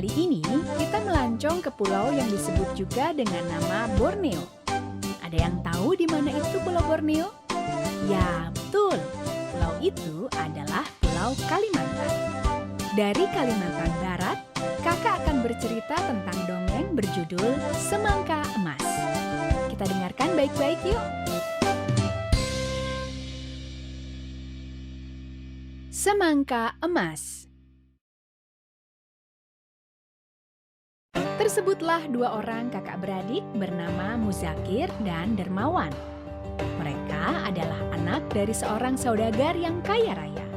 Kali ini kita melancong ke pulau yang disebut juga dengan nama Borneo. Ada yang tahu di mana itu Pulau Borneo? Ya, betul. Pulau itu adalah Pulau Kalimantan. Dari Kalimantan Barat, kakak akan bercerita tentang dongeng berjudul Semangka Emas. Kita dengarkan baik-baik yuk. Semangka Emas. Tersebutlah dua orang kakak beradik bernama Muzakir dan Dermawan. Mereka adalah anak dari seorang saudagar yang kaya raya.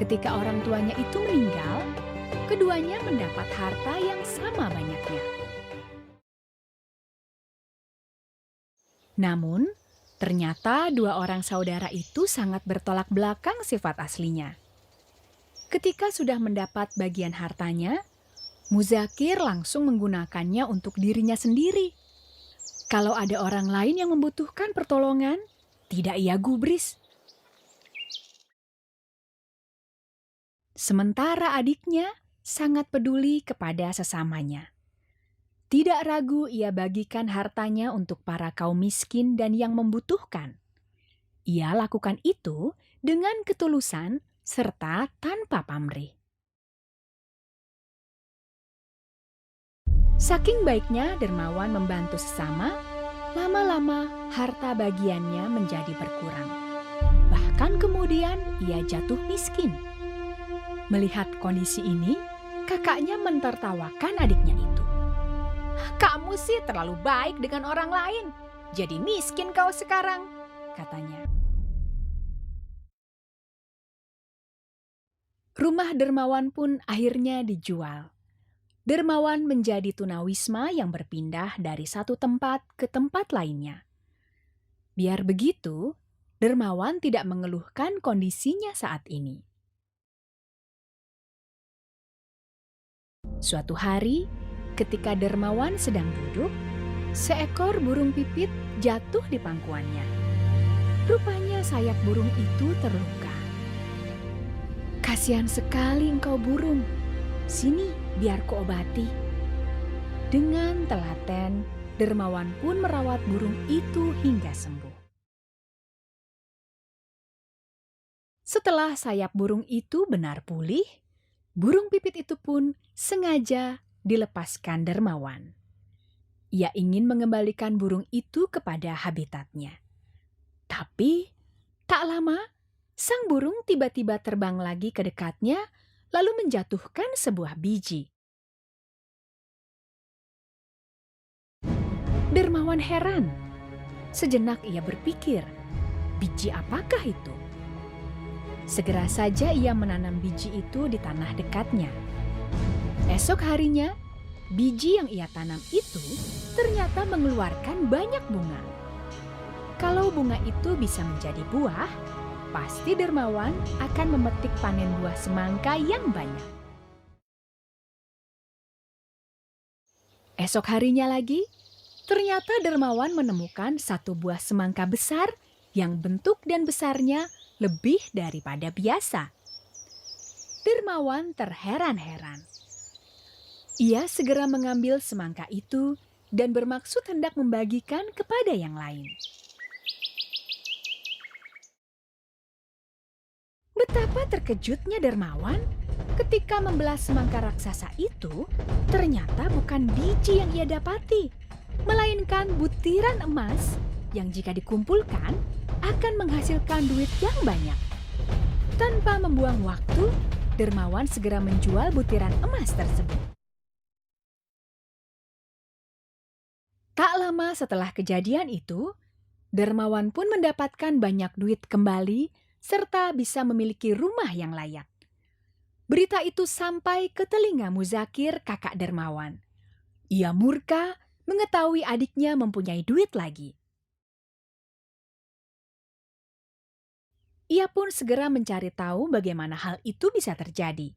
Ketika orang tuanya itu meninggal, keduanya mendapat harta yang sama banyaknya. Namun, ternyata dua orang saudara itu sangat bertolak belakang sifat aslinya. Ketika sudah mendapat bagian hartanya, Muzakir langsung menggunakannya untuk dirinya sendiri. Kalau ada orang lain yang membutuhkan pertolongan, tidak ia gubris. Sementara adiknya sangat peduli kepada sesamanya. Tidak ragu ia bagikan hartanya untuk para kaum miskin dan yang membutuhkan. Ia lakukan itu dengan ketulusan serta tanpa pamrih. Saking baiknya Dermawan membantu sesama, lama-lama harta bagiannya menjadi berkurang. Bahkan kemudian ia jatuh miskin. Melihat kondisi ini, kakaknya mentertawakan adiknya itu. "Kamu sih terlalu baik dengan orang lain, jadi miskin kau sekarang," katanya. Rumah Dermawan pun akhirnya dijual. Dermawan menjadi tunawisma yang berpindah dari satu tempat ke tempat lainnya. Biar begitu, Dermawan tidak mengeluhkan kondisinya saat ini. Suatu hari, ketika Dermawan sedang duduk, seekor burung pipit jatuh di pangkuannya. Rupanya sayap burung itu terluka. "Kasihan sekali engkau burung. Sini, biar kuobati." Dengan telaten, Dermawan pun merawat burung itu hingga sembuh. Setelah sayap burung itu benar pulih, burung pipit itu pun sengaja dilepaskan Dermawan. Ia ingin mengembalikan burung itu kepada habitatnya. Tapi, tak lama, sang burung tiba-tiba terbang lagi ke dekatnya, lalu menjatuhkan sebuah biji. Dermawan heran. Sejenak ia berpikir, biji apakah itu? Segera saja ia menanam biji itu di tanah dekatnya. Esok harinya, biji yang ia tanam itu ternyata mengeluarkan banyak bunga. Kalau bunga itu bisa menjadi buah, pasti Dermawan akan memetik panen buah semangka yang banyak. Esok harinya lagi, ternyata Dermawan menemukan satu buah semangka besar yang bentuk dan besarnya lebih daripada biasa. Dermawan terheran-heran. Ia segera mengambil semangka itu dan bermaksud hendak membagikan kepada yang lain. Betapa terkejutnya Dermawan ketika membelah semangka raksasa itu, ternyata bukan biji yang ia dapati, melainkan butiran emas yang jika dikumpulkan akan menghasilkan duit yang banyak. Tanpa membuang waktu, Dermawan segera menjual butiran emas tersebut. Tak lama setelah kejadian itu, Dermawan pun mendapatkan banyak duit kembali serta bisa memiliki rumah yang layak. Berita itu sampai ke telinga Muzakir, kakak Dermawan. Ia murka mengetahui adiknya mempunyai duit lagi. Ia pun segera mencari tahu bagaimana hal itu bisa terjadi.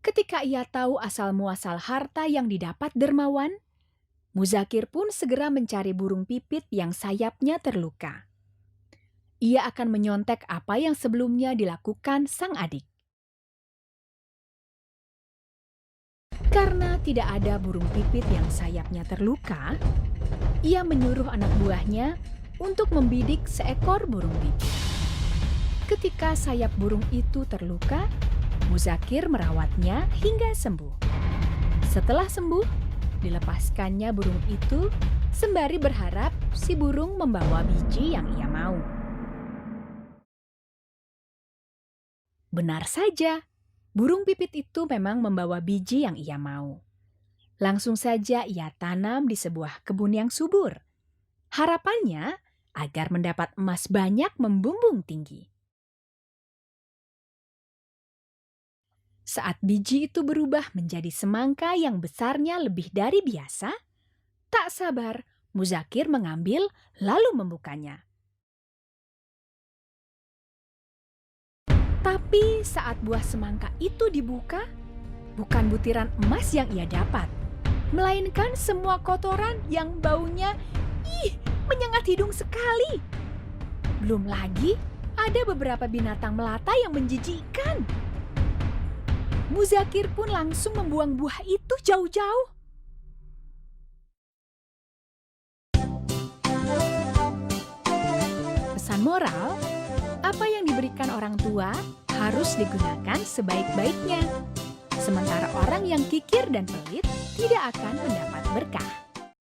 Ketika ia tahu asal-muasal harta yang didapat Dermawan, Muzakir pun segera mencari burung pipit yang sayapnya terluka. Ia akan menyontek apa yang sebelumnya dilakukan sang adik. Karena tidak ada burung pipit yang sayapnya terluka, ia menyuruh anak buahnya untuk membidik seekor burung pipit. Ketika sayap burung itu terluka, Muzakir merawatnya hingga sembuh. Setelah sembuh, dilepaskannya burung itu sembari berharap si burung membawa biji yang ia mau. Benar saja, burung pipit itu memang membawa biji yang ia mau. Langsung saja ia tanam di sebuah kebun yang subur. Harapannya agar mendapat emas banyak membumbung tinggi. Saat biji itu berubah menjadi semangka yang besarnya lebih dari biasa, tak sabar Muzakir mengambil lalu membukanya. Tapi saat buah semangka itu dibuka, bukan butiran emas yang ia dapat, melainkan semua kotoran yang baunya menyengat hidung sekali. Belum lagi ada beberapa binatang melata yang menjijikkan. Muzakir pun langsung membuang buah itu jauh-jauh. Pesan moral, apa yang diberikan orang tua harus digunakan sebaik-baiknya. Sementara orang yang kikir dan pelit tidak akan mendapat berkah.